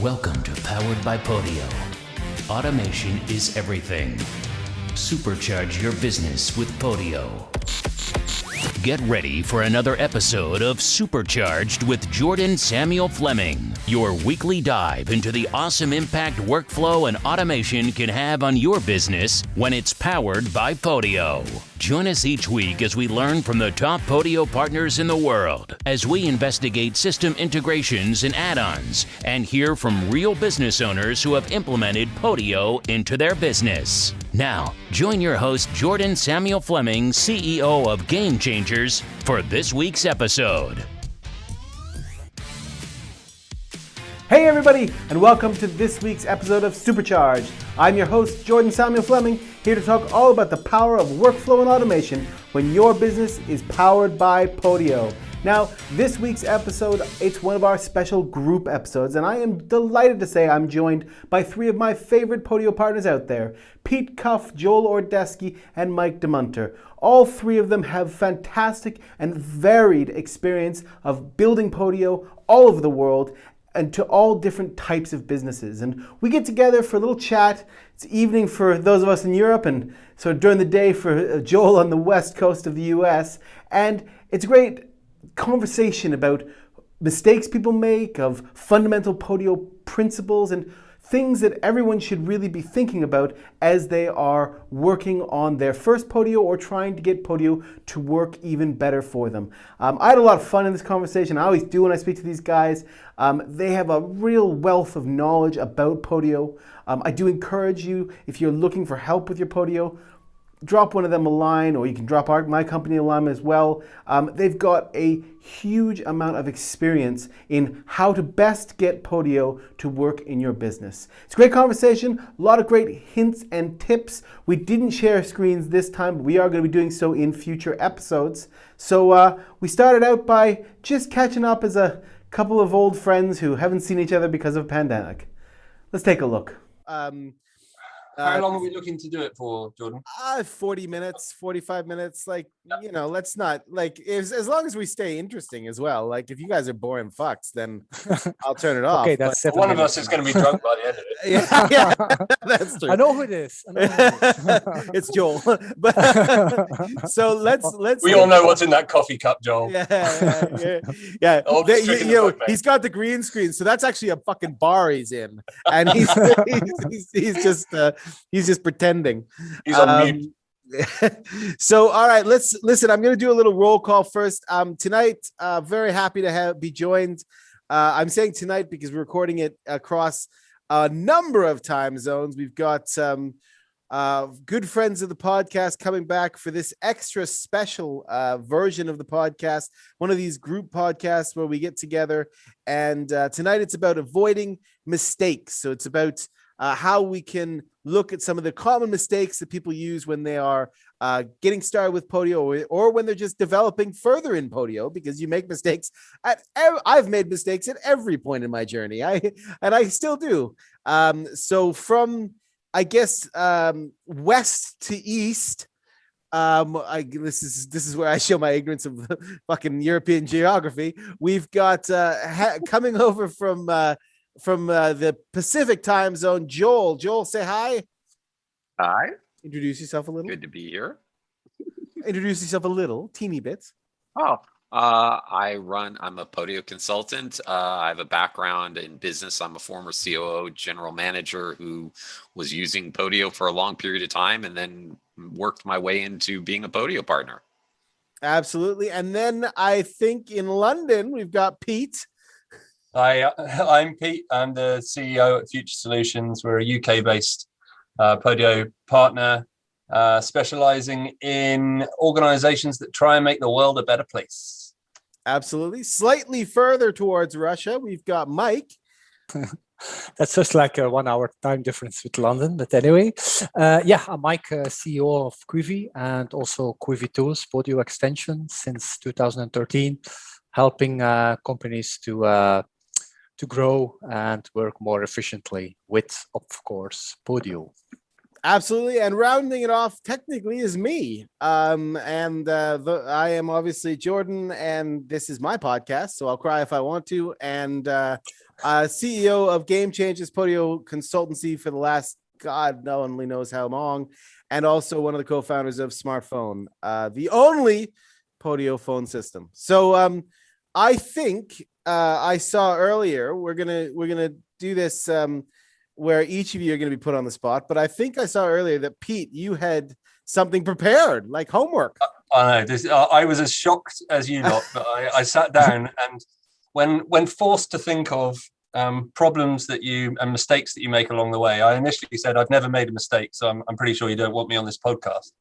Welcome to Powered by Podio. Automation is everything. Supercharge your business with Podio. Get ready for another episode of Supercharged with Jordan Samuel Fleming, your weekly dive into the awesome impact workflow and automation can have on your business when it's powered by Podio. Join us each week as we learn from the top Podio partners in the world, as we investigate system integrations and add-ons, and hear from real business owners who have implemented Podio into their business. Now, join your host Jordan Samuel Fleming, CEO of Game Changers, for this week's episode. Hey everybody, and welcome to this week's episode of Supercharged. I'm your host, Jordan Samuel Fleming, here to talk all about the power of workflow and automation when your business is powered by Podio. Now, this week's episode, it's one of our special group episodes, and I am delighted to say I'm joined by three of my favorite Podio partners out there, Pete Cuff, Joel Ordesky, and Mike Demunter. All three of them have fantastic and varied experience of building Podio all over the world, and to all different types of businesses. And we get together for a little chat. It's evening for those of us in Europe, and so during the day for Joel on the west coast of the US. And it's a great conversation about mistakes people make, of fundamental Podio principles, and things that everyone should really be thinking about as they are working on their first Podio or trying to get Podio to work even better for them. I had a lot of fun in this conversation. I always do when I speak to these guys. They have a real wealth of knowledge about Podio. I do encourage you, if you're looking for help with your Podio, drop one of them a line, or you can drop my company a line as well. They've got a huge amount of experience in how to best get Podio to work in your business. It's a great conversation, a lot of great hints and tips. We didn't share screens this time, but we are going to be doing so in future episodes. So we started out by just catching up as a couple of old friends who haven't seen each other because of a pandemic. Let's take a look. How long are we looking to do it for, Jordan? 40 minutes, 45 minutes. Let's not, as long as we stay interesting as well. Like, if you guys are boring fucks, then I'll turn it off. Okay, that's one of us is going to be drunk by the end of it. yeah, that's true. I know who it is. It's Joel. But so let's. We all know what's in that coffee cup, Joel. Yeah. He's got the green screen, so that's actually a fucking bar he's in, and he's just pretending. He's on mute. So, all right, let's listen. I'm going to do a little roll call first. Tonight, very happy to be joined. I'm saying tonight because we're recording it across a number of time zones. We've got some good friends of the podcast coming back for this extra special version of the podcast, one of these group podcasts where we get together. And tonight it's about avoiding mistakes. So it's about how we can look at some of the common mistakes that people use when they are getting started with Podio, or when they're just developing further in Podio, because you make mistakes. I've made mistakes at every point in my journey, I still do. So from, I guess, west to east, this is where I show my ignorance of fucking European geography. We've got coming over from the Pacific time zone, Joel. Joel, say hi. Hi. Introduce yourself a little. Good to be here. Introduce yourself a little, teeny bits. I'm a Podio consultant. I have a background in business. I'm a former COO, general manager who was using Podio for a long period of time and then worked my way into being a Podio partner. Absolutely. And then I think in London, we've got Pete. I'm Pete. I'm the CEO at Future Solutions. We're a UK-based Podio partner, specializing in organizations that try and make the world a better place. Absolutely. Slightly further towards Russia, we've got Mike. That's just like a 1 hour time difference with London. But anyway, I'm Mike, CEO of Quivi, and also Quivi Tools, Podio extension since 2013, helping companies to grow and work more efficiently with, of course, Podio. Absolutely, and rounding it off technically is me. I am obviously Jordan, and this is my podcast, so I'll cry if I want to. And CEO of Game Changes Podio Consultancy for the last God only knows how long, and also one of the co-founders of smrtPhone, the only Podio phone system. So I think I saw earlier we're gonna do this. Where each of you are going to be put on the spot. But I think I saw earlier that Pete, you had something prepared, like homework. I know this. I was as shocked as you lot, but I sat down, and when forced to think of problems that you and mistakes that you make along the way, I initially said I've never made a mistake, so I'm pretty sure you don't want me on this podcast.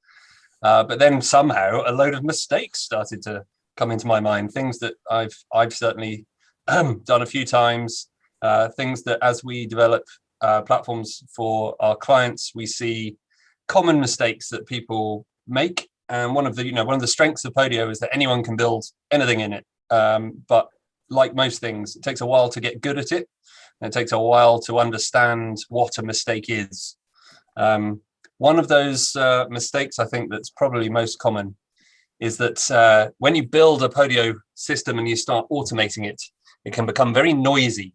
But then somehow a load of mistakes started to come into my mind. Things that I've certainly done a few times. Things that as we develop platforms for our clients, we see common mistakes that people make, and one of the strengths of Podio is that anyone can build anything in it, but like most things, it takes a while to get good at it, and it takes a while to understand what a mistake is. One of those mistakes I think that's probably most common is that when you build a Podio system and you start automating it, it can become very noisy.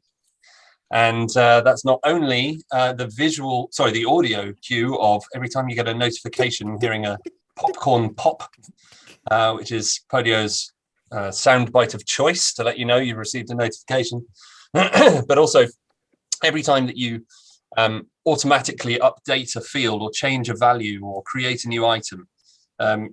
And that's not only the audio cue of every time you get a notification, hearing a popcorn pop, which is Podio's soundbite of choice to let you know you've received a notification, but also every time that you automatically update a field or change a value or create a new item,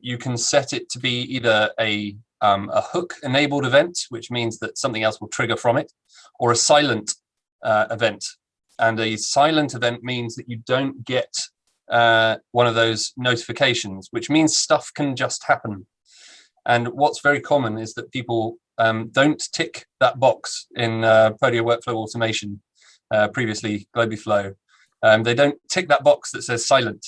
you can set it to be either a hook enabled event, which means that something else will trigger from it, or a silent event. And a silent event means that you don't get one of those notifications, which means stuff can just happen. And what's very common is that people don't tick that box in Podio workflow automation, previously Globiflow. They don't tick that box that says silent.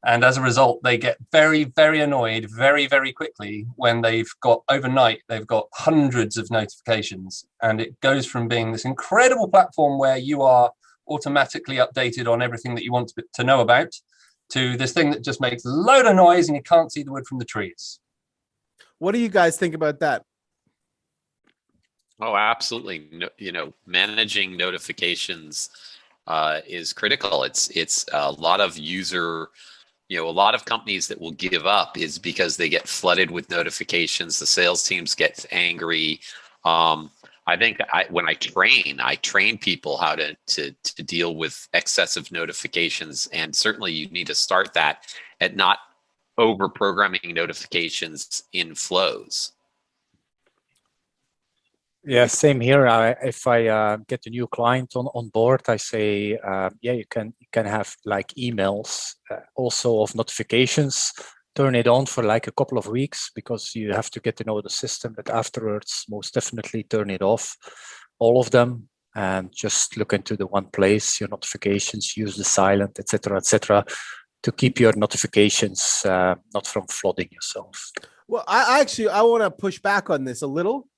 And as a result, they get very, very annoyed very, very quickly when they've got hundreds of notifications. And it goes from being this incredible platform where you are automatically updated on everything that you want to know about, to this thing that just makes a load of noise and you can't see the wood from the trees. What do you guys think about that? Oh, absolutely. Managing notifications is critical. It's a lot of a lot of companies that will give up is because they get flooded with notifications. The sales teams get angry. I think when I train people how to deal with excessive notifications, and certainly you need to start that at not over programming notifications in flows. Yeah, same here. If I get a new client on board, I say, you can have like emails also of notifications. Turn it on for like a couple of weeks because you have to get to know the system. But afterwards, most definitely turn it off, all of them, and just look into the one place. Your notifications, use the silent, etc., to keep your notifications not from flooding yourself. Well, I want to push back on this a little.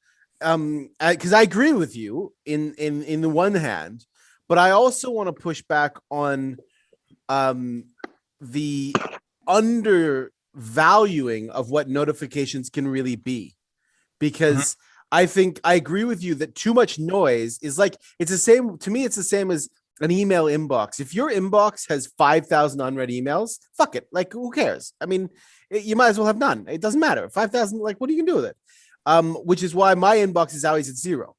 Because I agree with you in the one hand, but I also want to push back on the undervaluing of what notifications can really be, because I think I agree with you that too much noise is like, it's the same to me. It's the same as an email inbox. If your inbox has 5,000 unread emails, fuck it. Like, who cares? I mean, you might as well have none. It doesn't matter. 5,000, like, what are you gonna do with it? Which is why my inbox is always at 0.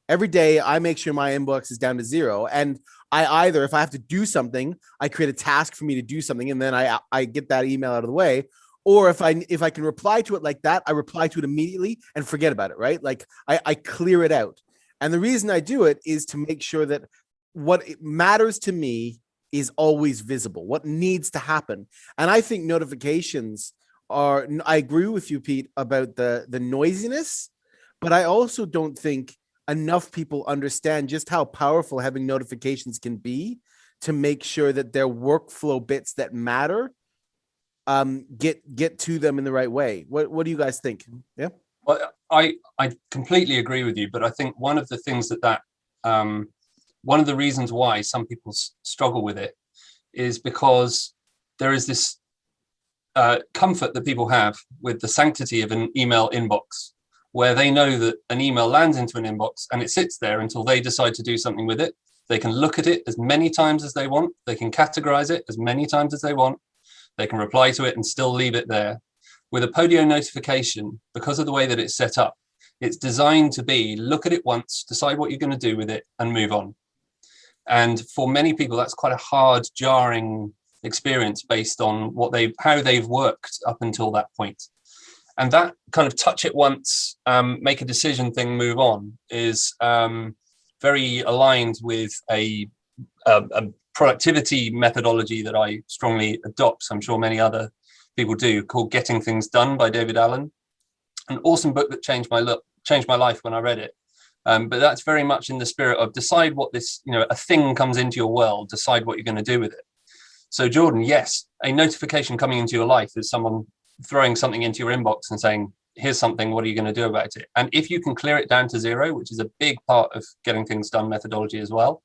Every day I make sure my inbox is down to 0. And I either, if I have to do something, I create a task for me to do something, and then I get that email out of the way. Or if I can reply to it like that, I reply to it immediately and forget about it, right? Like I clear it out. And the reason I do it is to make sure that what matters to me is always visible, what needs to happen. And I think notifications I agree with you, Pete, about the noisiness, but I also don't think enough people understand just how powerful having notifications can be to make sure that their workflow bits that matter get to them in the right way. What do you guys think? Yeah. Well, I completely agree with you, but I think one of the things one of the reasons why some people struggle with it is because there is this comfort that people have with the sanctity of an email inbox, where they know that an email lands into an inbox and it sits there until they decide to do something with it. They can look at it as many times as they want. They can categorize it as many times as they want. They can reply to it and still leave it there. With a Podio notification, because of the way that it's set up, it's designed to be, look at it once, decide what you're going to do with it, and move on. And for many people, that's quite a hard, jarring experience based on how they've worked up until that point. And that kind of touch it once, make a decision thing, move on, is very aligned with a productivity methodology that I strongly adopt. I'm sure many other people do, called Getting Things Done by David Allen. An awesome book that changed my life when I read it. But that's very much in the spirit of decide what this, a thing comes into your world, decide what you're going to do with it. So Jordan, yes, a notification coming into your life is someone throwing something into your inbox and saying, here's something, what are you going to do about it? And if you can clear it down to zero, which is a big part of Getting Things Done methodology as well,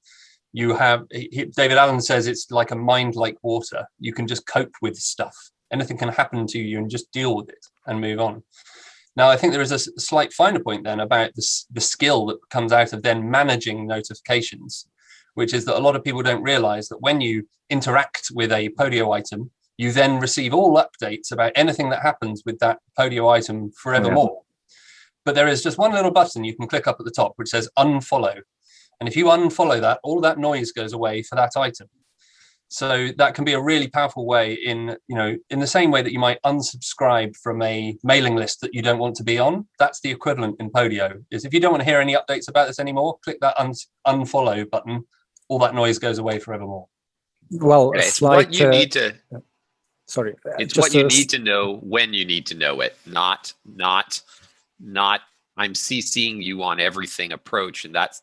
David Allen says it's like a mind like water. You can just cope with stuff. Anything can happen to you and just deal with it and move on. Now, I think there is a slight finer point then about the skill that comes out of then managing notifications, which is that a lot of people don't realize that when you interact with a Podio item, you then receive all updates about anything that happens with that Podio item forevermore. Yeah. But there is just one little button you can click up at the top, which says unfollow. And if you unfollow that, all that noise goes away for that item. So that can be a really powerful way in the same way that you might unsubscribe from a mailing list that you don't want to be on. That's the equivalent in Podio, is if you don't want to hear any updates about this anymore, click that unfollow button. All that noise goes away forevermore. Well, it's what you need to. Sorry, it's what you need to know when you need to know it, not I'm CCing you on everything approach, and that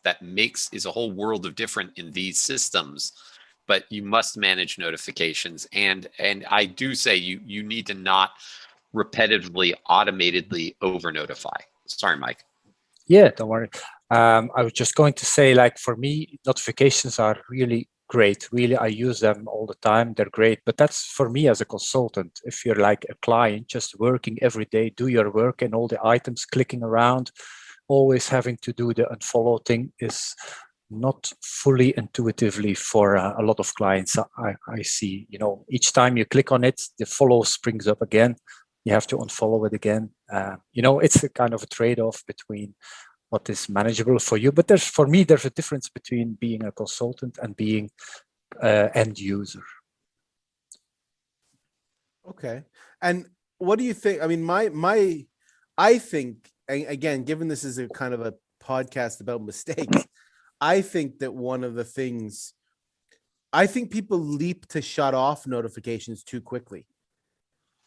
is a whole world of different in these systems. But you must manage notifications, and I do say you need to not repetitively, automatedly over notify. Sorry, Mike. Yeah, don't worry. I was just going to say, like, for me, notifications are really great. Really, I use them all the time. They're great. But that's for me as a consultant. If you're like a client, just working every day, do your work and all the items clicking around, always having to do the unfollow thing is not fully intuitively for a lot of clients. I see, each time you click on it, the follow springs up again. You have to unfollow it again. It's a kind of a trade-off between what is manageable for you. But there's a difference between being a consultant and being end user. Okay. And what do you think? I mean, I think, again, given this is a kind of a podcast about mistakes, I think that one of the things, I think people leap to shut off notifications too quickly.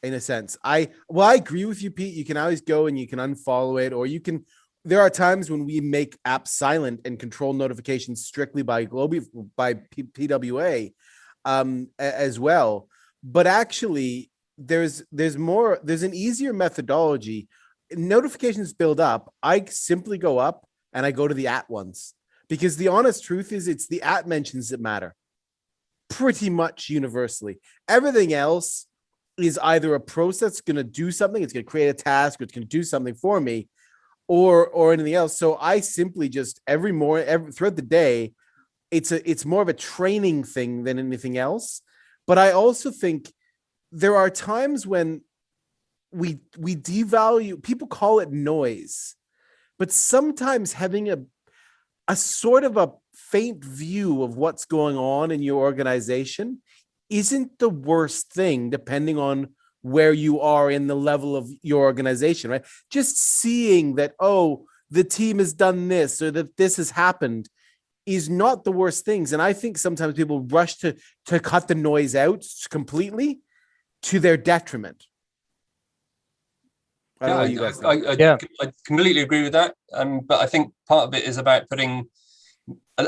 In a sense, I agree with you, Pete. You can always go and you can unfollow it, or there are times when we make apps silent and control notifications strictly by PWA as well. But actually, there's an easier methodology. Notifications build up. I simply go up and I go to the at ones. Because the honest truth is it's the at mentions that matter pretty much universally. Everything else is either a process going to do something, it's going to create a task, or it's going to do something for me, or anything else. So I simply just every morning, throughout the day, it's more of a training thing than anything else. But I also think there are times when we devalue, people call it noise, but sometimes having a sort of a faint view of what's going on in your organization isn't the worst thing, depending on where you are in the level of your organization, right? Just seeing that, the team has done this, or that this has happened, is not the worst things. And I think sometimes people rush to cut the noise out completely to their detriment. I completely agree with that. But I think part of it is about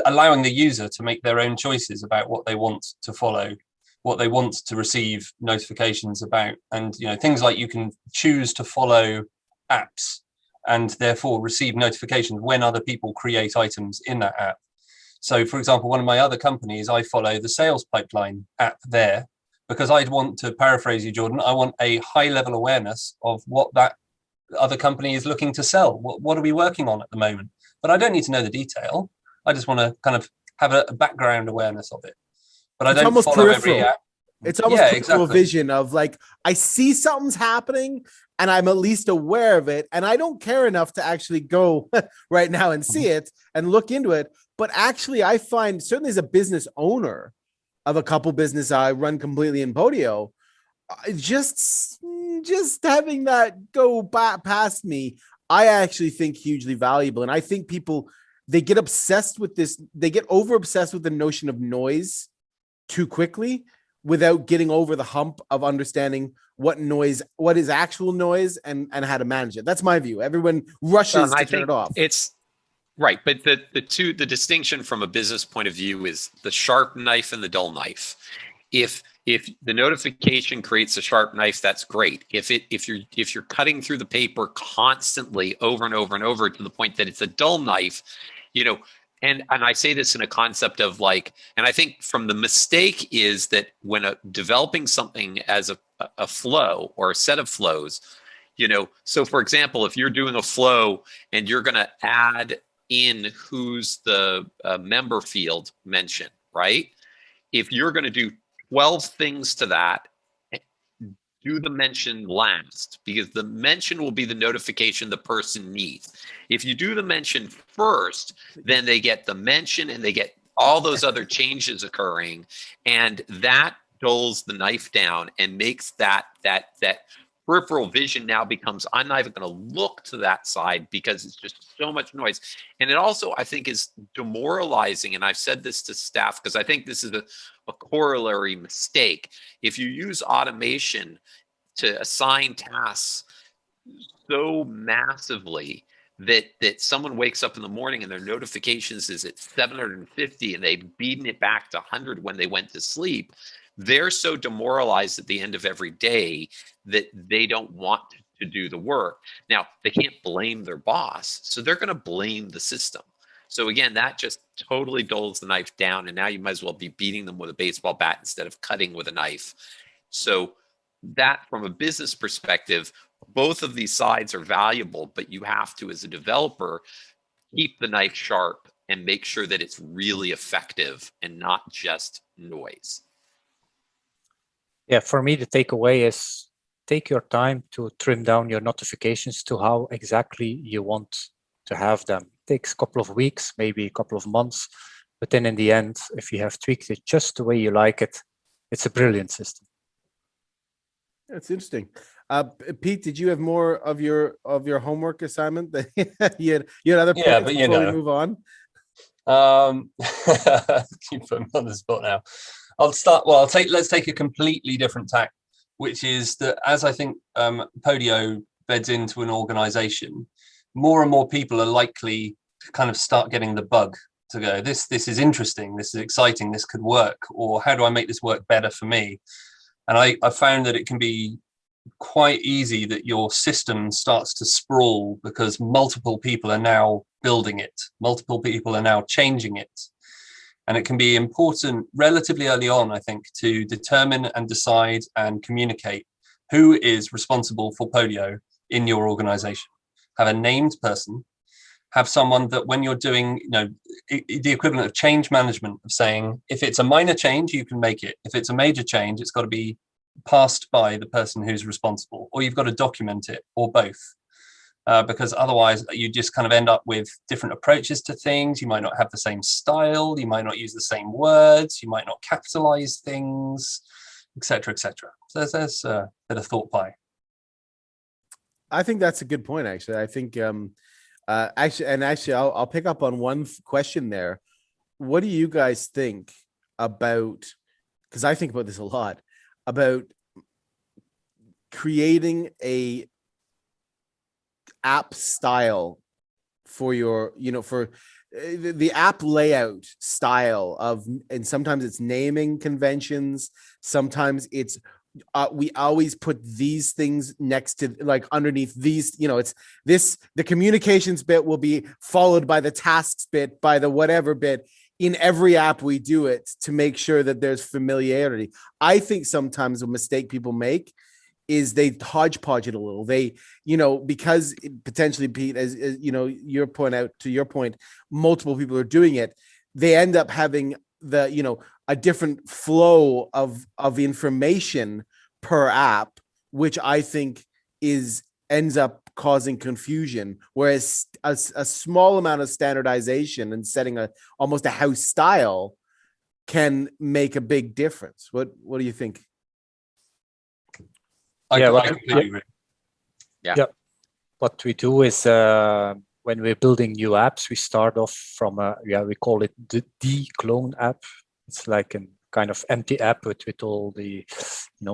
allowing the user to make their own choices about what they want to follow, what they want to receive notifications about. And, things like you can choose to follow apps and therefore receive notifications when other people create items in that app. So, for example, one of my other companies, I follow the sales pipeline app there because I'd want to paraphrase you, Jordan. I want a high level awareness of what that other company is looking to sell. What are we working on at the moment? But I don't need to know the detail. I just want to kind of have a background awareness of it. But I don't almost follow peripheral. every app. It's almost peripheral vision of like, I see something's happening and I'm at least aware of it. And I don't care enough to actually go right now and see it and look into it. But actually, I find certainly as a business owner of a couple business I run completely in Podio, just having that go past me, I actually think hugely valuable. And I think people, they get obsessed with this. They get over obsessed with the notion of noise too quickly without getting over the hump of understanding what is actual noise and how to manage it. That's my view. Everyone rushes to turn it off. It's right. But the distinction from a business point of view is the sharp knife and the dull knife. If the notification creates a sharp knife, that's great. If you're cutting through the paper constantly over and over and over to the point that it's a dull knife, and I say this in a concept of like, and I think from the mistake is that when developing something as a flow or a set of flows, so for example, if you're doing a flow and you're going to add in who's the member field mention, right? If you're going to do 12 things to that, do the mention last, because the mention will be the notification the person needs. If you do the mention first, then they get the mention and they get all those other changes occurring, and that dulls the knife down and makes that peripheral vision now becomes, I'm not even going to look to that side because it's just so much noise. And it also, I think, is demoralizing. And I've said this to staff because I think this is a corollary mistake. If you use automation to assign tasks so massively that someone wakes up in the morning and their notifications is at 750 and they've beaten it back to 100 when they went to sleep, they're so demoralized at the end of every day that they don't want to do the work. Now, they can't blame their boss, so they're going to blame the system. So again, that just totally dulls the knife down, and now you might as well be beating them with a baseball bat instead of cutting with a knife. So that, from a business perspective, both of these sides are valuable, but you have to, as a developer, keep the knife sharp and make sure that it's really effective and not just noise. Yeah, for me, the takeaway is take your time to trim down your notifications to how exactly you want to have them. It takes a couple of weeks, maybe a couple of months, but then in the end, if you have tweaked it just the way you like it, it's a brilliant system. That's interesting. Pete, did you have more of your homework assignment that you had other points before we move on? You put me on the spot now. Let's take a completely different tack, which is that as I think Podio beds into an organization, more and more people are likely to kind of start getting the bug to go, this is interesting, this is exciting, this could work, or how do I make this work better for me? And I found that it can be quite easy that your system starts to sprawl because multiple people are now building it, multiple people are now changing it. And it can be important relatively early on, I think, to determine and decide and communicate who is responsible for Podio in your organization. Have a named person, have someone that when you're doing, the equivalent of change management, of saying, if it's a minor change, you can make it. If it's a major change, it's got to be passed by the person who's responsible, or you've got to document it, or both. Because otherwise you just kind of end up with different approaches to things. You might not have the same style. You might not use the same words. You might not capitalize things, etc., etc. So there's a bit of thought pie. I think that's a good point, actually. I think actually, I'll pick up on one question there. What do you guys think about, because I think about this a lot, about creating a app style for your, for the app layout style of, and sometimes it's naming conventions, sometimes it's we always put these things next to, like, underneath these, it's this, the communications bit will be followed by the tasks bit, by the whatever bit. in every app we do it to make sure that there's familiarity. I think sometimes a mistake people make is they hodgepodge it a little. They, because potentially, Pete, as your point, multiple people are doing it. They end up having a different flow of information per app, which I think ends up causing confusion. Whereas a small amount of standardization and setting almost a house style can make a big difference. What do you think? I completely agree. Yeah. What we do is when we're building new apps, we start off from we call it the clone app. It's like a kind of empty app with all the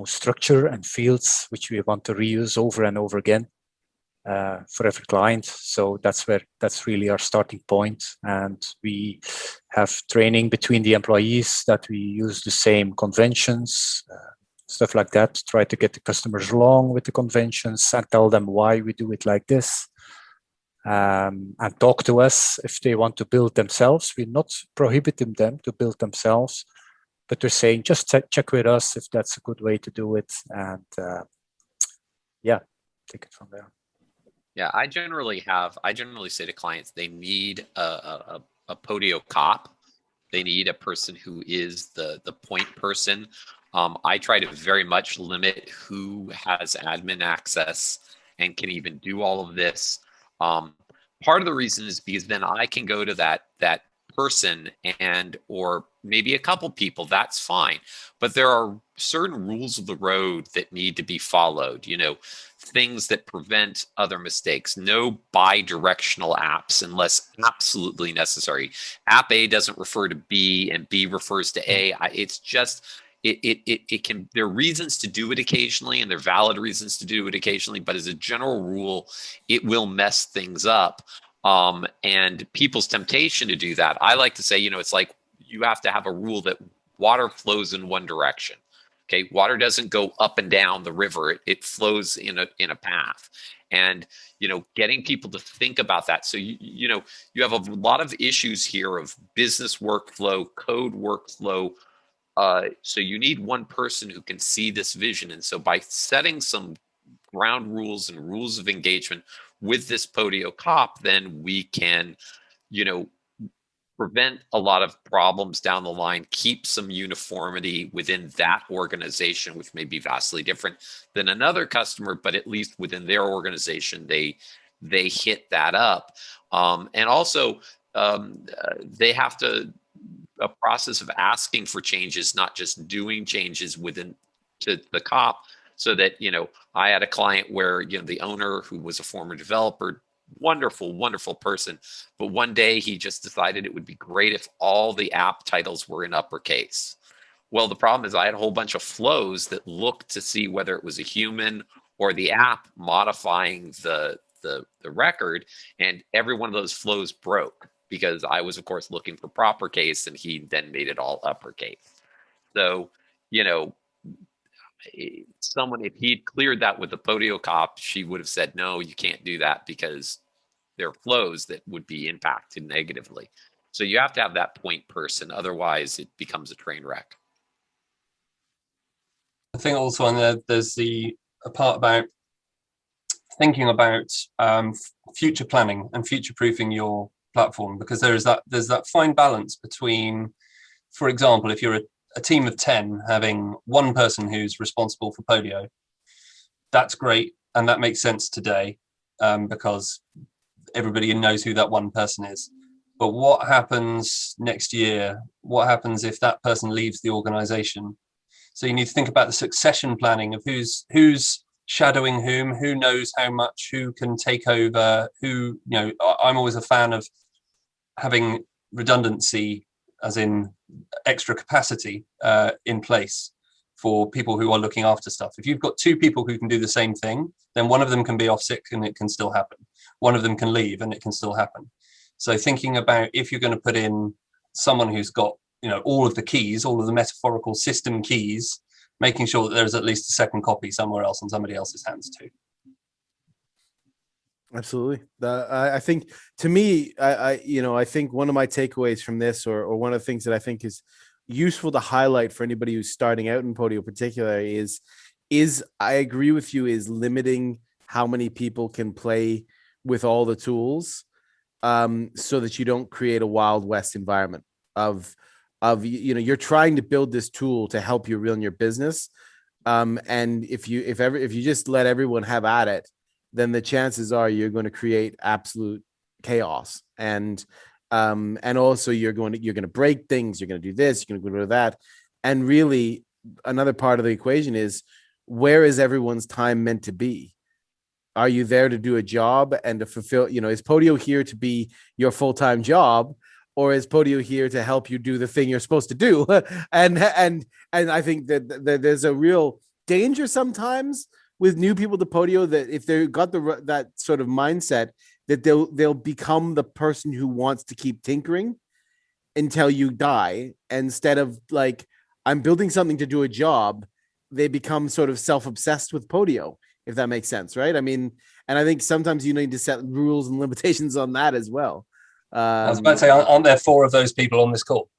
structure and fields which we want to reuse over and over again for every client. So that's really our starting point. And we have training between the employees that we use the same conventions. Stuff like that, try to get the customers along with the conventions and tell them why we do it like this, and talk to us if they want to build themselves. We're not prohibiting them to build themselves, but we're saying just check with us if that's a good way to do it, and take it from there. Yeah, I generally say to clients they need a Podio cop. They need a person who is the point person. I try to very much limit who has admin access and can even do all of this. Part of the reason is because then I can go to that person or maybe a couple people, that's fine. But there are certain rules of the road that need to be followed, things that prevent other mistakes. No bi-directional apps unless absolutely necessary. App A doesn't refer to B and B refers to A. It's just... It can, there are reasons to do it occasionally and there are valid reasons to do it occasionally, but as a general rule, it will mess things up. And people's temptation to do that, I like to say, it's like you have to have a rule that water flows in one direction. Okay, water doesn't go up and down the river; it flows in a path. And getting people to think about that. So you have a lot of issues here of business workflow, code workflow. So you need one person who can see this vision. And so by setting some ground rules and rules of engagement with this Podio cop, then we can, prevent a lot of problems down the line, keep some uniformity within that organization, which may be vastly different than another customer, but at least within their organization, they hit that up. And also they have a process of asking for changes, not just doing changes within to the cop. So that, I had a client where, the owner who was a former developer, wonderful person, but one day he just decided it would be great if all the app titles were in uppercase. Well, the problem is I had a whole bunch of flows that looked to see whether it was a human or the app modifying the record, and every one of those flows broke because I was, of course, looking for proper case, and he then made it all uppercase. So, someone, if he'd cleared that with the Podio cop, she would have said, no, you can't do that because there are flows that would be impacted negatively. So you have to have that point person. Otherwise, it becomes a train wreck. I think also on there's a part about thinking about future planning and future proofing your platform, because there's that fine balance between, for example, if you're a team of 10 having one person who's responsible for Podio, that's great, and that makes sense today because everybody knows who that one person is. But what happens next year? What happens if that person leaves the organization? So you need to think about the succession planning of who's shadowing whom, who knows how much, who can take over, who, I'm always a fan of having redundancy, as in extra capacity in place for people who are looking after stuff. If you've got two people who can do the same thing, then one of them can be off sick and it can still happen. One of them can leave and it can still happen. So thinking about if you're going to put in someone who's got, all of the keys, all of the metaphorical system keys, making sure that there's at least a second copy somewhere else in somebody else's hands too. Absolutely. I think to me, I think one of my takeaways from this, or one of the things that I think is useful to highlight for anybody who's starting out in Podio particularly is I agree with you, is limiting how many people can play with all the tools, so that you don't create a Wild West environment of you're trying to build this tool to help you run your business. And if you just let everyone have at it, then the chances are you're going to create absolute chaos. And also you're going to break things. You're going to do this, you're going to do that. And really another part of the equation is, where is everyone's time meant to be? Are you there to do a job and to fulfill, is Podio here to be your full-time job, or is Podio here to help you do the thing you're supposed to do? and I think that there's a real danger sometimes with new people to Podio, that if they've got that sort of mindset, that they'll become the person who wants to keep tinkering until you die, instead of like, I'm building something to do a job. They become sort of self-obsessed with Podio, if that makes sense, right? I mean, and I think sometimes you need to set rules and limitations on that as well. I was about to say, aren't there 4 of those people on this call?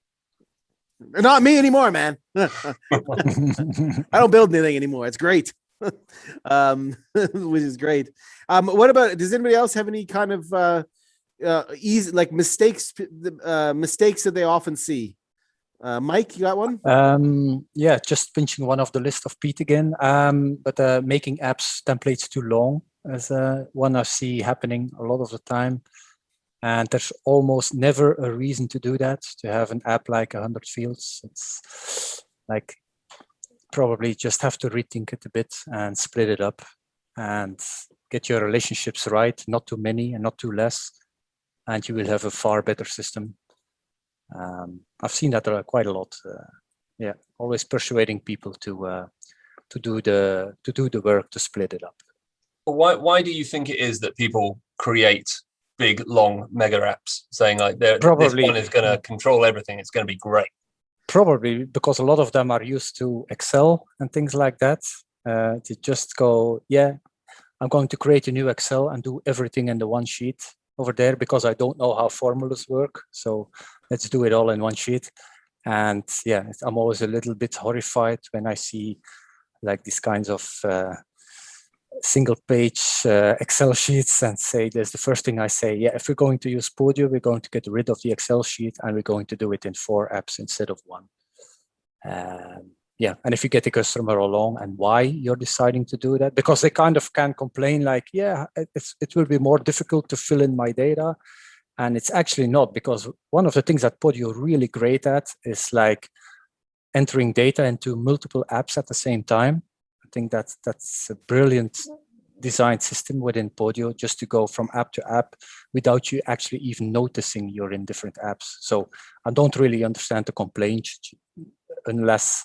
Not me anymore, man. I don't build anything anymore. It's great. Which is great. What about, does anybody else have any kind of easy, like mistakes that they often see? Mike, you got one? Yeah, just pinching one off the list of Pete again. But making apps templates too long is one I see happening a lot of the time. And there's almost never a reason to do that, to have an app like 100 fields. It's like, probably just have to rethink it a bit and split it up and get your relationships right, not too many and not too less, and you will have a far better system. I've seen that quite a lot. Always persuading people to do the work to split it up. Why do you think it is that people create big, long mega apps, saying like, this one is going to control everything, it's going to be great? Probably because a lot of them are used to Excel and things like that. To just go, I'm going to create a new Excel and do everything in the one sheet over there, because I don't know how formulas work. So let's do it all in one sheet. And I'm always a little bit horrified when I see like these kinds of single page Excel sheets, and say, there's the first thing I say, if we're going to use Podio, we're going to get rid of the Excel sheet and we're going to do it in 4 apps instead of 1. And if you get the customer along and why you're deciding to do that, because they kind of can complain like, it will be more difficult to fill in my data. And it's actually not, because one of the things that Podio really great at is like entering data into multiple apps at the same time. I think that's a brilliant design system within Podio, just to go from app to app without you actually even noticing you're in different apps. So I don't really understand the complaint unless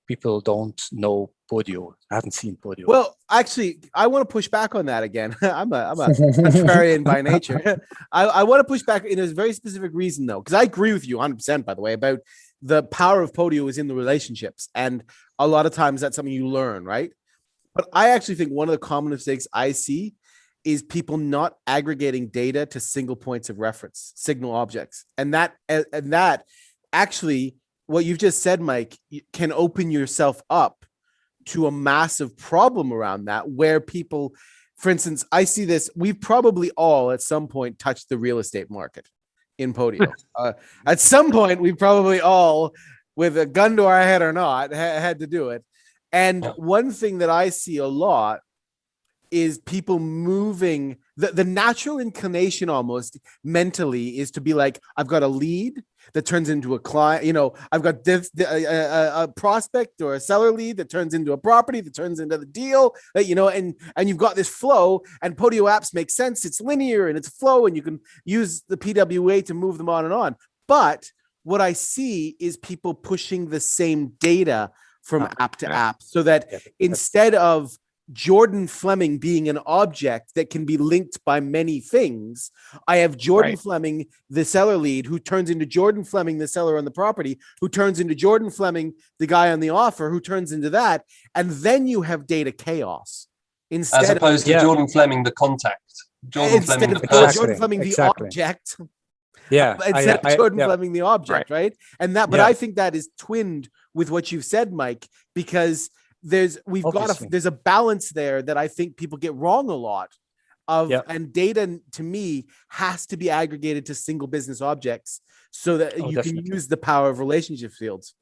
people don't know Podio, haven't seen Podio. Well, actually, I want to push back on that again. I'm a contrarian by nature. I want to push back in a very specific reason, though, because I agree with you 100%, by the way, about the power of Podio is in the relationships. And a lot of times that's something you learn, right? But I actually think one of the common mistakes I see is people not aggregating data to single points of reference, signal objects. And that actually, what you've just said, Mike, can open yourself up to a massive problem around that, where people, for instance, I see this, we've probably all at some point touched the real estate market in Podio. At some point, we probably all, with a gun to our head or not, had to do it. And one thing that I see a lot is people moving, the natural inclination almost mentally is to be like, I've got a lead that turns into a client, I've got this, a prospect or a seller lead that turns into a property, that turns into the deal, and you've got this flow, and Podio apps make sense. It's linear and it's flow, and you can use the PWA to move them on and on. But what I see is people pushing the same data from app to app, so that instead of Jordan Fleming being an object that can be linked by many things, I have Jordan Fleming, the seller lead, who turns into Jordan Fleming, the seller on the property, who turns into Jordan Fleming, the guy on the offer, who turns into that. And then you have data chaos. Instead, as opposed to Jordan Fleming, the contact, Jordan instead Fleming of the person. Jordan Fleming the Exactly. object. Yeah. Instead of Jordan yeah. Fleming the object, right? And that, but Yeah. I think that is twinned with what you've said, Mike, because there's a balance there that I think people get wrong a lot of, and data to me has to be aggregated to single business objects so that you definitely. can use the power of relationship fields.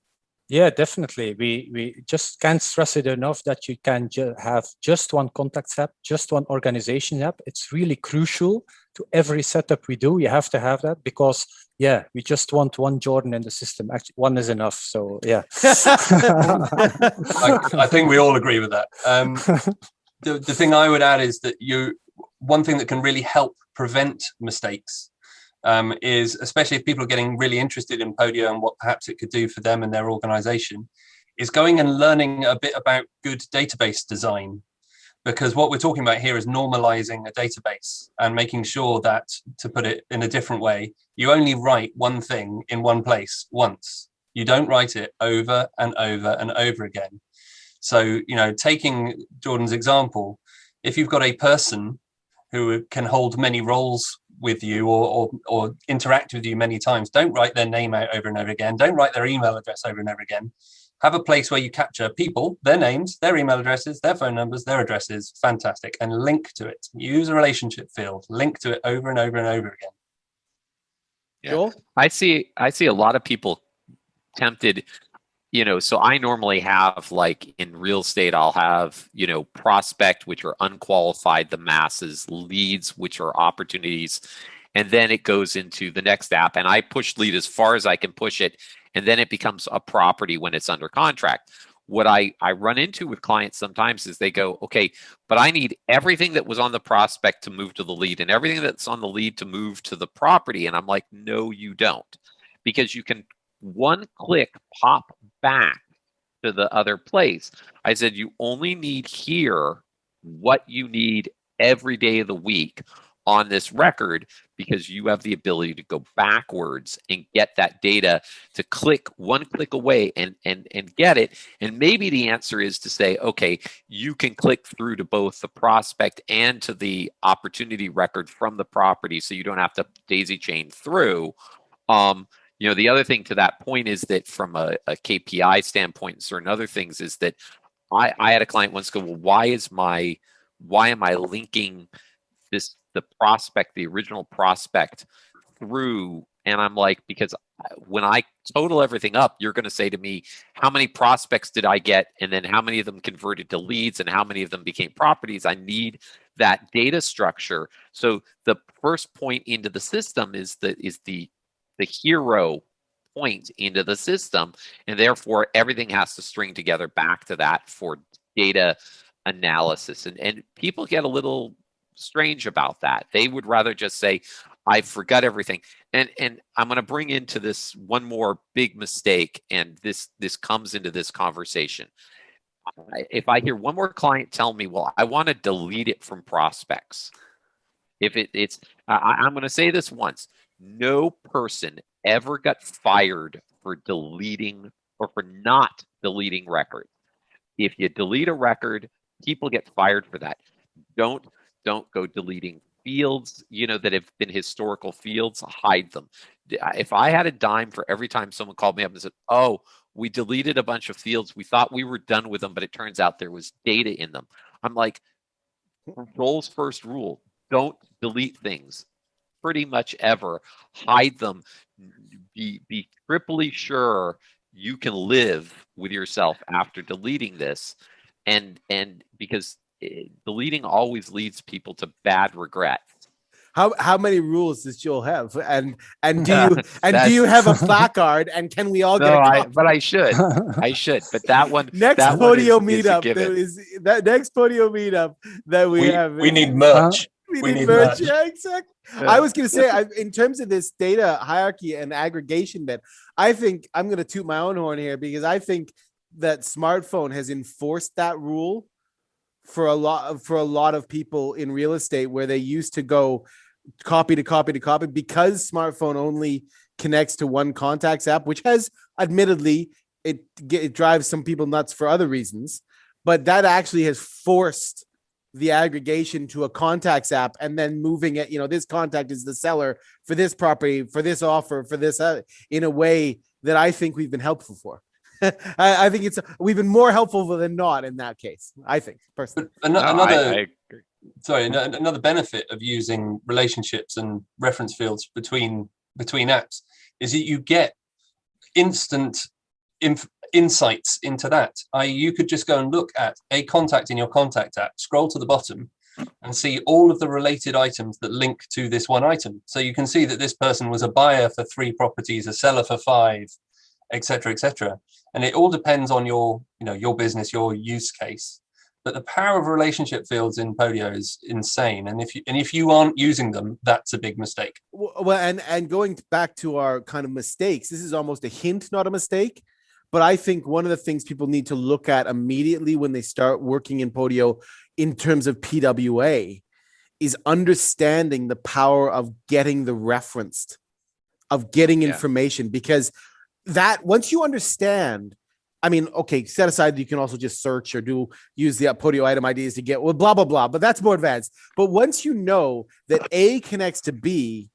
Yeah, definitely. We just can't stress it enough that you can have just one contacts app, just one organization app. It's really crucial to every setup we do. You have to have that because, we just want one Jordan in the system. Actually, one is enough. So, yeah. I think we all agree with that. The thing I would add is that one thing that can really help prevent mistakes is, especially if people are getting really interested in Podio and what perhaps it could do for them and their organization, is going and learning a bit about good database design. Because what we're talking about here is normalizing a database and making sure that, to put it in a different way, you only write one thing in one place once. You don't write it over and over and over again. So, taking Jordan's example, if you've got a person who can hold many roles with you or interact with you many times, don't write their name out over and over again. Don't write their email address over and over again. Have a place where you capture people, their names, their email addresses, their phone numbers, their addresses, fantastic, and link to it. Use a relationship field, link to it over and over and over again. Yeah. Joel? I see a lot of people tempted, so I normally have, like in real estate, I'll have, prospect, which are unqualified, the masses, leads, which are opportunities. And then it goes into the next app and I push lead as far as I can push it. And then it becomes a property when it's under contract. What I run into with clients sometimes is they go, okay, but I need everything that was on the prospect to move to the lead and everything that's on the lead to move to the property. And I'm like, no, you don't, because you can one click pop back to the other place. I said, you only need here what you need every day of the week on this record, because you have the ability to go backwards and get that data to click one click away and get it. And maybe the answer is to say, okay, you can click through to both the prospect and to the opportunity record from the property, so you don't have to daisy chain through. The other thing to that point is that from a KPI standpoint and certain other things is that I had a client once go, well, why am I linking the prospect, the original prospect through? And I'm like, because when I total everything up, you're going to say to me, how many prospects did I get? And then how many of them converted to leads and how many of them became properties? I need that data structure. So the first point into the system is the hero point into the system. And therefore everything has to string together back to that for data analysis. And people get a little strange about that. They would rather just say, I forgot everything. And I'm going to bring into this one more big mistake, and this comes into this conversation. If I hear one more client tell me, well, I want to delete it from prospects. I'm going to say this once. No person ever got fired for deleting or for not deleting records. If you delete a record, people get fired for that. Don't go deleting fields, that have been historical fields. Hide them. If I had a dime for every time someone called me up and said, oh, we deleted a bunch of fields, we thought we were done with them, but it turns out there was data in them. I'm like, Joel's first rule, don't delete things pretty much ever. Hide them. Be triply sure you can live with yourself after deleting this. And because deleting always leads people to bad regret. How many rules does Joel have? And do you have a placard? And can we all get a copy? But I should. But that one next that Podio one is meetup that next Podio meetup that we have. We need merch. We need merch. Yeah, exactly. I was going to say, in terms of this data hierarchy and aggregation bit, I think I'm going to toot my own horn here, because I think that smrtPhone has enforced that rule for a lot of people in real estate, where they used to go copy to copy to copy, because smrtPhone only connects to one contacts app, which has admittedly it drives some people nuts for other reasons, but that actually has forced the aggregation to a contacts app and then moving it, this contact is the seller for this property, for this offer, for this, in a way that I think we've been helpful for. I think we've been more helpful than not in that case, I think, personally. I agree. Another benefit of using relationships and reference fields between apps is that you get instant insights into that. You could just go and look at a contact in your contact app, scroll to the bottom, and see all of the related items that link to this one item. So you can see that this person was a buyer for 3 properties, a seller for 5, etc., etc. And it all depends on your business, your use case. But the power of relationship fields in Podio is insane. And if you aren't using them, that's a big mistake. Well, and going back to our kind of mistakes, this is almost a hint, not a mistake. But I think one of the things people need to look at immediately when they start working in Podio in terms of PWA is understanding the power of getting the referenced, of getting information, because that once you understand, I mean, okay, set aside that you can also just search or use the Podio item IDs to get, well, blah, blah, blah, but that's more advanced. But once you know that A connects to B,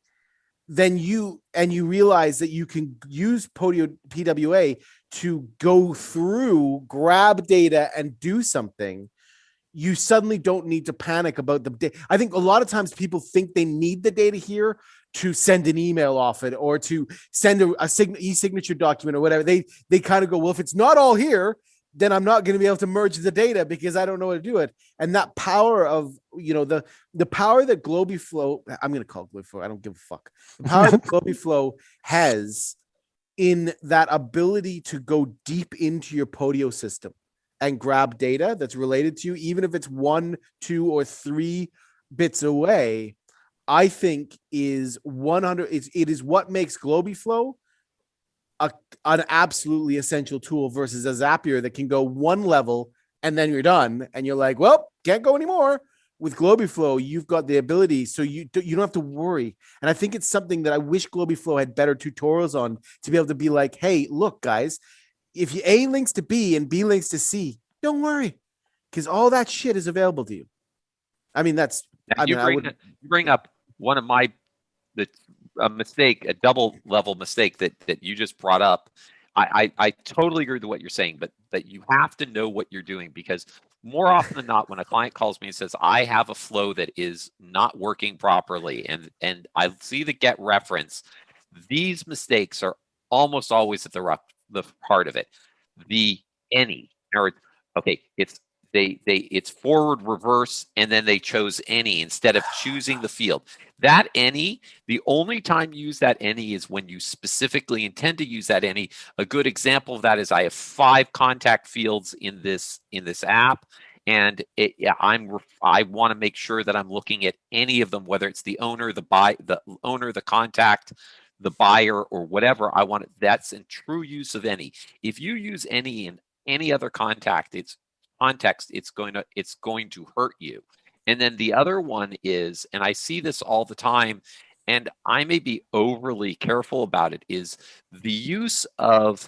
then you realize that you can use Podio PWA to go through, grab data and do something. You suddenly don't need to panic about the data. I think a lot of times people think they need the data here to send an email off it or to send a e-signature document or whatever. They kind of go, well, if it's not all here, then I'm not going to be able to merge the data because I don't know how to do it. And that power of, the power that GlobyFlow, I'm going to call it GlobyFlow, I don't give a fuck. The power that GlobyFlow has in that ability to go deep into your Podio system and grab data that's related to you, even if it's 1, 2, or 3 bits away, I think is 100. It is what makes GlobyFlow an absolutely essential tool versus a Zapier that can go one level and then you're done and you're like, well, can't go anymore. With GlobyFlow, you've got the ability, so you don't have to worry. And I think it's something that I wish GlobyFlow had better tutorials on, to be able to be like, hey, look, guys, if you A links to B and B links to C, don't worry, because all that shit is available to you. I mean, you bring up one of a mistake, a double level mistake that you just brought up. I totally agree with what you're saying, but you have to know what you're doing, because more often than not, when a client calls me and says, I have a flow that is not working properly, and I see the get reference, these mistakes are almost always at the heart of it. The any, or okay, it's forward, reverse, and then they chose any instead of choosing the field. That any, the only time you use that any is when you specifically intend to use that any. A good example of that is I have 5 contact fields in this app, and I want to make sure that I'm looking at any of them, whether it's the owner, the owner, the contact, the buyer, or whatever. I want it. That's in true use of any. If you use any in any other context, it's going to hurt you. And then the other one is, and I see this all the time, and I may be overly careful about it, is the use of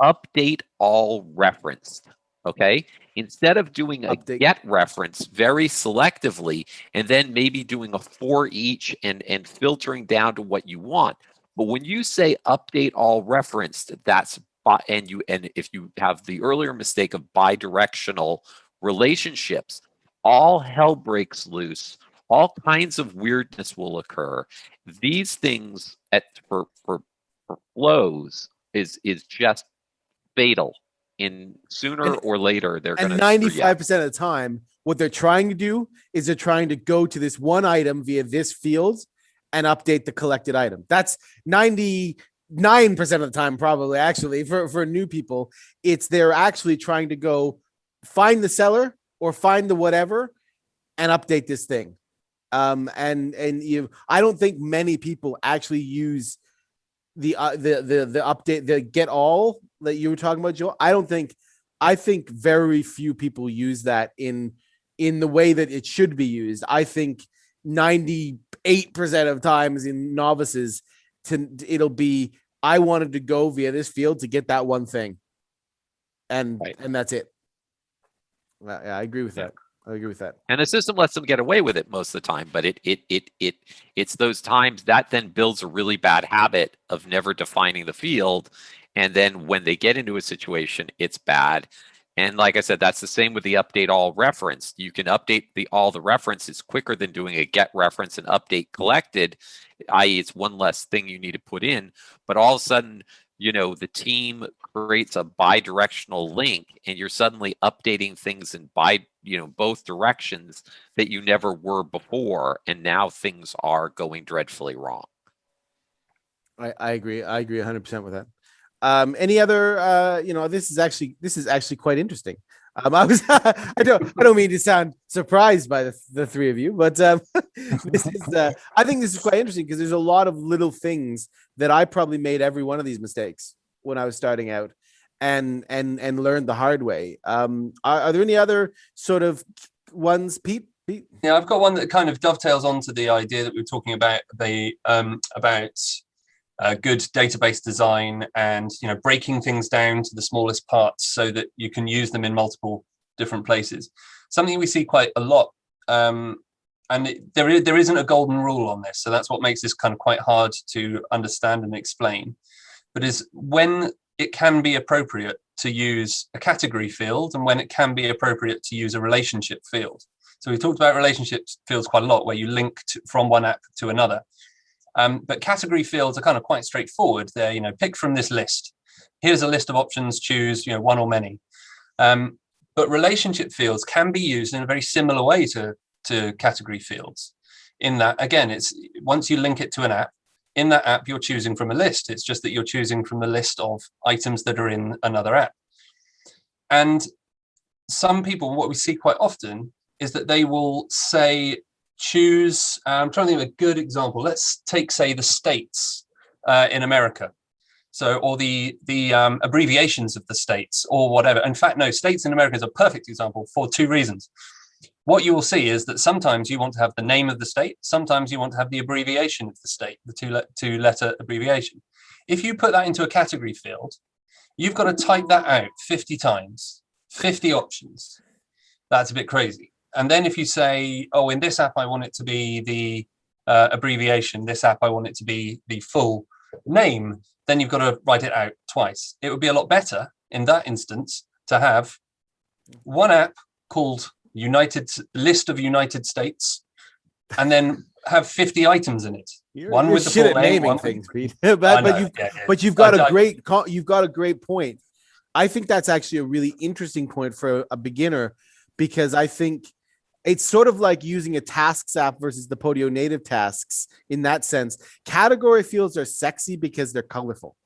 update all referenced. Okay, instead of doing a get reference very selectively and then maybe doing a for each and filtering down to what you want. But when you say update all referenced, that's and if you have the earlier mistake of bidirectional relationships, all hell breaks loose. All kinds of weirdness will occur. These things for flows is just fatal. In sooner or later, they're going to. And 95% of the time, what they're trying to do is they're trying to go to this one item via this field and update the collected item. That's 99% of the time, probably, actually, for new people. They're actually trying to go find the seller or find the whatever and update this thing. I don't think many people actually use the update, the get all that you were talking about, Joe. I think very few people use that in the way that it should be used. I think 98% of times in novices, it'll be, I wanted to go via this field to get that one thing, and that's it. Yeah, I agree with that. I agree with that. And the system lets them get away with it most of the time, but it's those times that then builds a really bad habit of never defining the field. And then when they get into a situation, it's bad. And like I said, that's the same with the update all reference. You can update all the references quicker than doing a get reference and update collected, i.e. it's one less thing you need to put in. But all of a sudden, the team creates a bi-directional link and you're suddenly updating things in both directions that you never were before. And now things are going dreadfully wrong. I agree. I agree 100% with that. Any other, this is actually quite interesting. I don't mean to sound surprised by the three of you, but I think this is quite interesting because there's a lot of little things that I probably made every one of these mistakes when I was starting out and learned the hard way. Are there any other sort of ones, Pete? Yeah, I've got one that kind of dovetails onto the idea that we were talking about good database design and breaking things down to the smallest parts so that you can use them in multiple different places. Something we see quite a lot, and there isn't a golden rule on this, so that's what makes this kind of quite hard to understand and explain. But is when it can be appropriate to use a category field and when it can be appropriate to use a relationship field. So we talked about relationship fields quite a lot, where you link from one app to another. But category fields are kind of quite straightforward. They're, pick from this list. Here's a list of options, choose, one or many. But relationship fields can be used in a very similar way to category fields. In that, again, it's once you link it to an app, in that app, you're choosing from a list. It's just that you're choosing from the list of items that are in another app. And some people, what we see quite often is that they will say, choose, I'm trying to think of a good example. Let's take, say, the states in America. So, or the abbreviations of the states or whatever. In fact, no, states in America is a perfect example for two reasons. What you will see is that sometimes you want to have the name of the state. Sometimes you want to have the abbreviation of the state, the two-letter abbreviation. If you put that into a category field, you've got to type that out 50 times, 50 options. That's a bit crazy. And then if you say, oh, in this app, I want it to be the abbreviation, this app, I want it to be the full name, then you've got to write it out twice. It would be a lot better in that instance to have one app called List of United States, and then have 50 items in it. One with the full name, naming things, Pete. but you've got a great point. I think that's actually a really interesting point for a beginner, because I think it's sort of like using a tasks app versus the Podio native tasks in that sense. Category fields are sexy because they're colorful.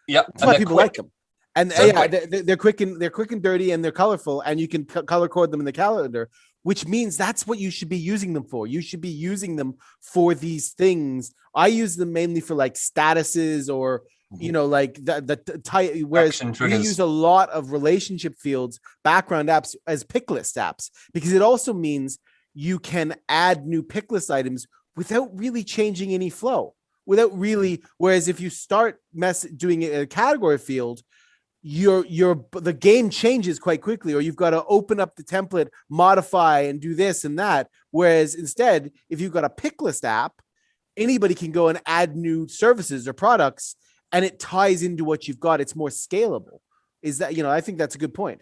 Yep. That's why people like them. And they're quick and dirty, and they're colorful, and you can color code them in the calendar, which means that's what you should be using them for. You should be using them for these things. I use them mainly for like statuses or, like the type, whereas we use a lot of relationship fields, background apps as pick list apps, because it also means you can add new pick list items without really changing any flow, whereas if you start doing a category field, the game changes quite quickly, or you've got to open up the template, modify and do this and that. Whereas instead, if you've got a pick list app, anybody can go and add new services or products, and it ties into what you've got. It's more scalable. Is that, I think that's a good point.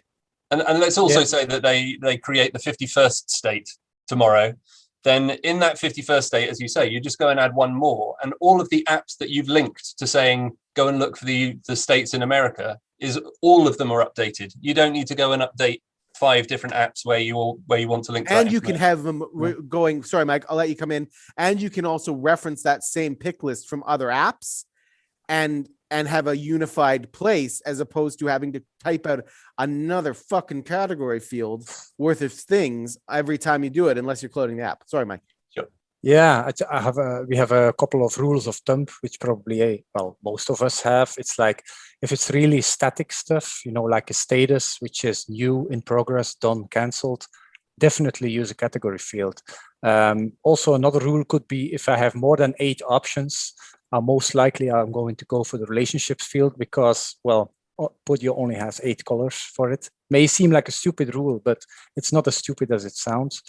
And let's also say that they create the 51st state tomorrow. Then in that 51st state, as you say, you just go and add one more, and all of the apps that you've linked to saying, go and look for the states in America, all of them are updated. You don't need to go and update 5 different apps where you want to link to. And you can have them going, sorry, Mike, I'll let you come in. And you can also reference that same pick list from other apps and have a unified place, as opposed to having to type out another fucking category field worth of things every time you do it, unless you're cloning the app. Sorry, Mike. Sure. Yeah, we have a couple of rules of thumb, which probably, most of us have. It's like, if it's really static stuff, like a status, which is new, in progress, done, cancelled, definitely use a category field. Also, another rule could be, if I have more than 8 options, most likely I'm going to go for the relationships field, because, Podio only has 8 colors for it. May seem like a stupid rule, but it's not as stupid as it sounds.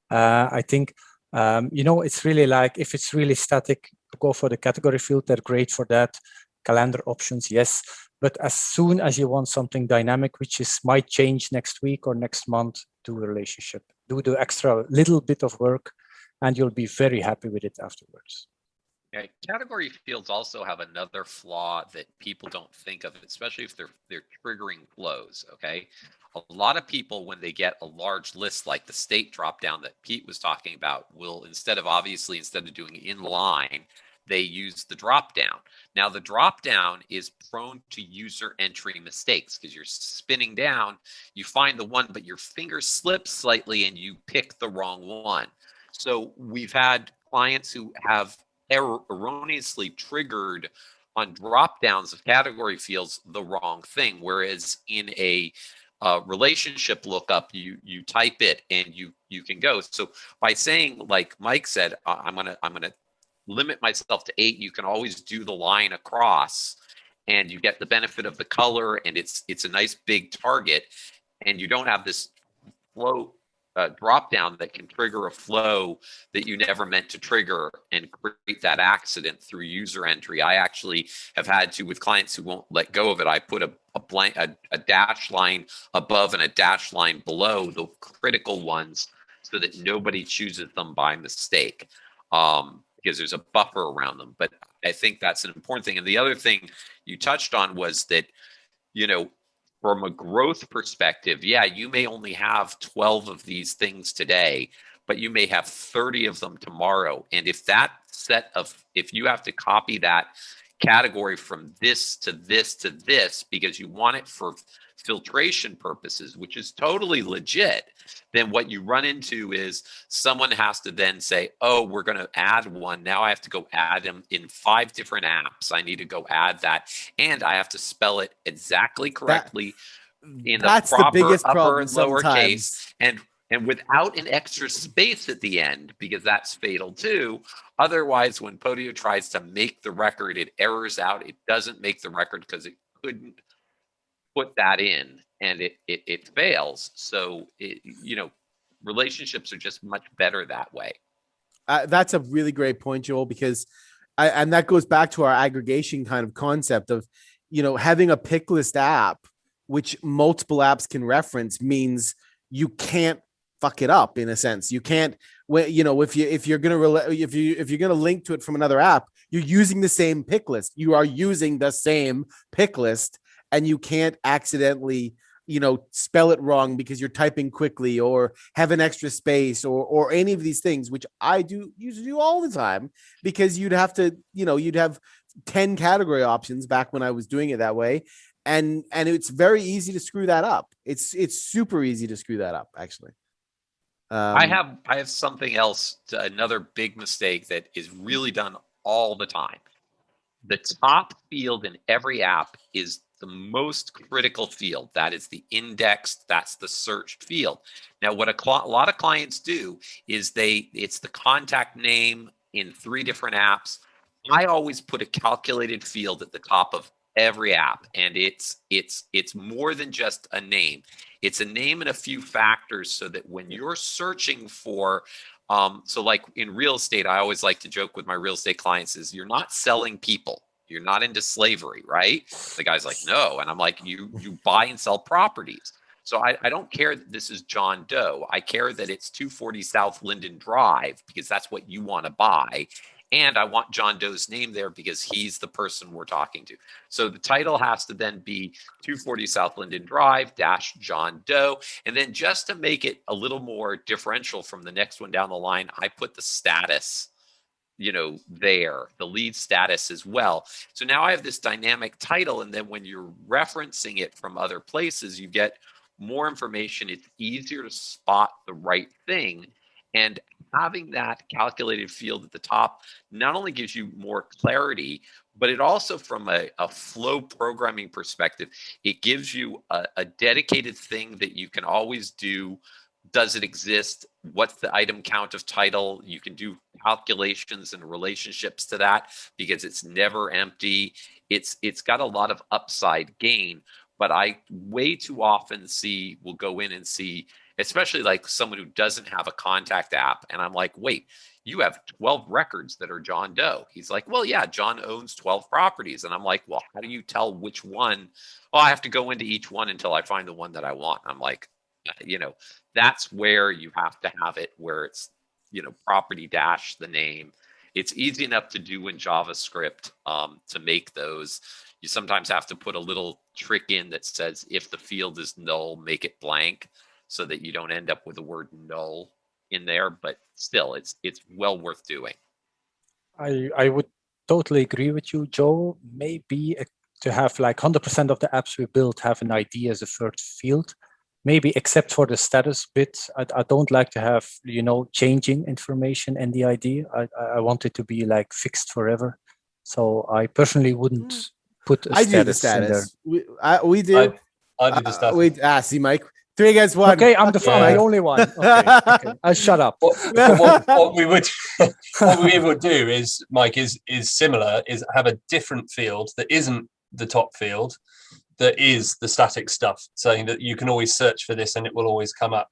I think, it's really like, if it's really static, go for the category field. They're great for that. Calendar options, yes. But as soon as you want something dynamic, which might change next week or next month, do a relationship. Do the extra little bit of work, and you'll be very happy with it afterwards. Yeah, category fields also have another flaw that people don't think of, especially if they're triggering flows. Okay, a lot of people, when they get a large list like the state dropdown that Pete was talking about, will instead of doing inline, they use the dropdown. Now the dropdown is prone to user entry mistakes because you're spinning down, you find the one, but your finger slips slightly and you pick the wrong one. So we've had clients who have erroneously triggered on drop downs of category fields the wrong thing, whereas in a relationship lookup, you type it and you can go. So by saying, like Mike said, I'm gonna limit myself to 8, you can always do the line across and you get the benefit of the color, and it's a nice big target, and you don't have this flow drop down that can trigger a flow that you never meant to trigger and create that accident through user entry. I actually have had to, with clients who won't let go of it, I put a dash line above and a dash line below the critical ones so that nobody chooses them by mistake, because there's a buffer around them. But I think that's an important thing. And the other thing you touched on was that, from a growth perspective, yeah, you may only have 12 of these things today, but you may have 30 of them tomorrow. And if you have to copy that category from this to this to this because you want it for filtration purposes, which is totally legit, then what you run into is someone has to then say, oh, we're going to add one. Now I have to go add them in 5 different apps. I need to go add that. And I have to spell it exactly correctly in the proper the biggest upper and lower sometimes. case. And without an extra space at the end, because that's fatal too. Otherwise, when Podio tries to make the record, it errors out. It doesn't make the record because it couldn't put that in, and it fails. So relationships are just much better that way. That's a really great point, Joel, because and that goes back to our aggregation kind of concept of, having a pick list app, which multiple apps can reference, means you can't fuck it up. In a sense, you can't. If you're gonna link to it from another app, you're using the same pick list. You are using the same pick list, and you can't accidentally, spell it wrong because you're typing quickly or have an extra space or any of these things, which I used to do all the time, because you'd have to, you'd have 10 category options back when I was doing it that way. And it's very easy to screw that up. It's super easy to screw that up, actually. I have something else, another big mistake that is really done all the time. The top field in every app is the most critical field. That is the index. That's the search field. Now, what a lot of clients do is it's the contact name in 3 different apps. I always put a calculated field at the top of every app, and it's more than just a name. It's a name and a few factors, so that when you're searching for so like in real estate, I always like to joke with my real estate clients is, you're not selling people. You're not into slavery, right? The guy's like, no. And I'm like, you buy and sell properties. So I don't care that this is John Doe. I care that it's 240 South Linden Drive, because that's what you want to buy. And I want John Doe's name there because he's the person we're talking to. So the title has to then be 240 South Linden Drive - John Doe. And then just to make it a little more differential from the next one down the line, I put the status, there, the lead status as well. So now I have this dynamic title. And then when you're referencing it from other places, you get more information. It's easier to spot the right thing. And having that calculated field at the top not only gives you more clarity, but it also, from a flow programming perspective, it gives you a dedicated thing that you can always do. Does it exist? What's the item count of title? You can do calculations and relationships to that because it's never empty. it's got a lot of upside gain. But I way too often will go in and see, especially like someone who doesn't have a contact app. And I'm like, wait, you have 12 records that are John Doe. He's like, well, yeah, John owns 12 properties. And I'm like, well, how do you tell which one? Oh, I have to go into each one until I find the one that I want. I'm like, that's where you have to have it where it's, property dash the name. It's easy enough to do in JavaScript to make those. You sometimes have to put a little trick in that says if the field is null, make it blank so that you don't end up with the word null in there. But still, it's well worth doing. I would totally agree with you, Joe. Maybe to have like 100% of the apps we build have an ID as a third field. Maybe except for the status bit, I don't like to have, changing information in the ID. I want it to be like fixed forever. So I personally wouldn't put a status. I do the status. We do. I do the status. See, Mike. 3 against 1. Okay, I'm the only one. Okay. I'll shut up. What we would do is, Mike, is similar, is have a different field that isn't the top field, that is the static stuff, saying that you can always search for this and it will always come up.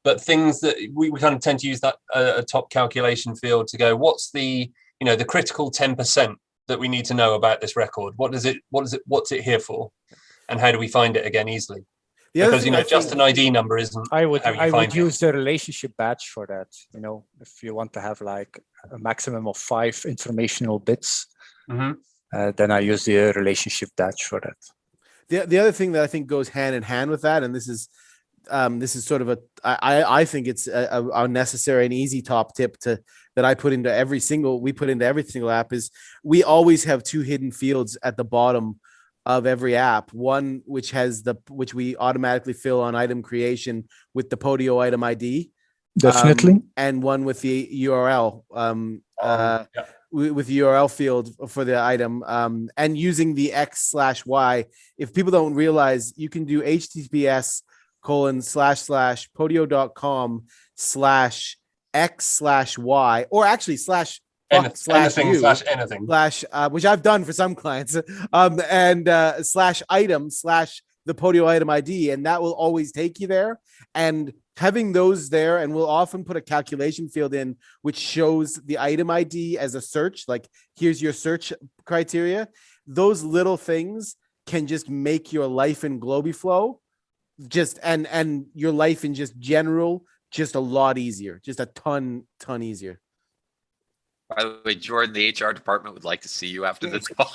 But things that we kind of tend to use that a top calculation field to go, what's the the critical 10% that we need to know about this record? What's it here for? And how do we find it again easily? Because just an ID number isn't. I would use the relationship badge for that. If you want to have like a maximum of 5 informational bits, then I use the relationship badge for that. The other thing that I think goes hand in hand with that, and this is sort of I think it's a necessary and easy top tip that we put into every single app, is we always have 2 hidden fields at the bottom of every app. One which we automatically fill on item creation with the Podio item ID, definitely, and one with the URL. With the URL field for the item, and using the X/Y. If people don't realize, you can do https://podio.com/X/Y, or actually /anything, which I've done for some clients, and /item/ the Podio item ID, and that will always take you there. And having those there, and we'll often put a calculation field in which shows the item ID as a search, like here's your search criteria. Those little things can just make your life in Globiflow and your life in just general just a lot easier, just a ton easier. By the way, Jordan, the HR department would like to see you after this call.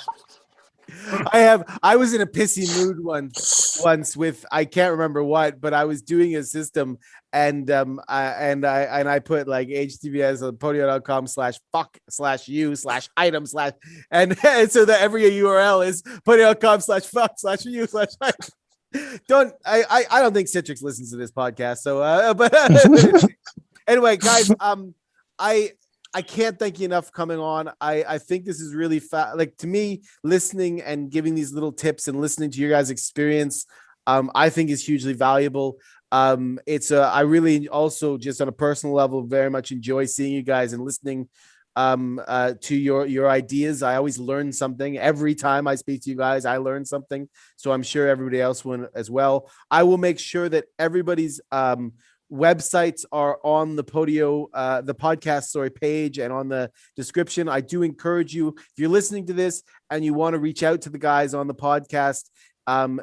I was in a pissy mood once with, I can't remember what, but I was doing a system and I put like HTTPS on podio.com/fuck/you/item/ and so that every URL is podio.com/fuck/you/item. I don't think Citrix listens to this podcast, so but anyway, guys, I can't thank you enough for coming on. I think this is really like, to me, listening and giving these little tips and listening to your guys' experience, I think is hugely valuable. I really also, just on a personal level, very much enjoy seeing you guys and listening to your ideas. I always learn something every time I speak to you guys. I learn something, so I'm sure everybody else will as well. I will make sure that everybody's websites are on the Podio, the podcast page, and on the description. I do encourage you, if you're listening to this and you want to reach out to the guys on the podcast,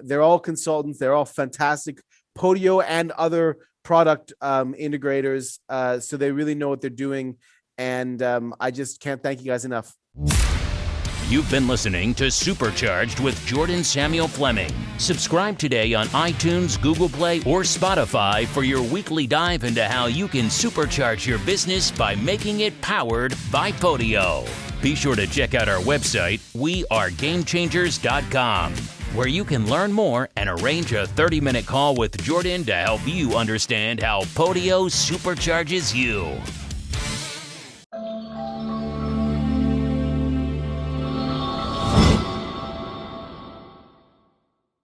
they're all consultants. They're all fantastic Podio and other product integrators. So they really know what they're doing. And I just can't thank you guys enough. You've been listening to Supercharged with Jordan Samuel Fleming. Subscribe today on iTunes, Google Play, or Spotify for your weekly dive into how you can supercharge your business by making it powered by Podio. Be sure to check out our website, wearegamechangers.com, where you can learn more and arrange a 30-minute call with Jordan to help you understand how Podio supercharges you.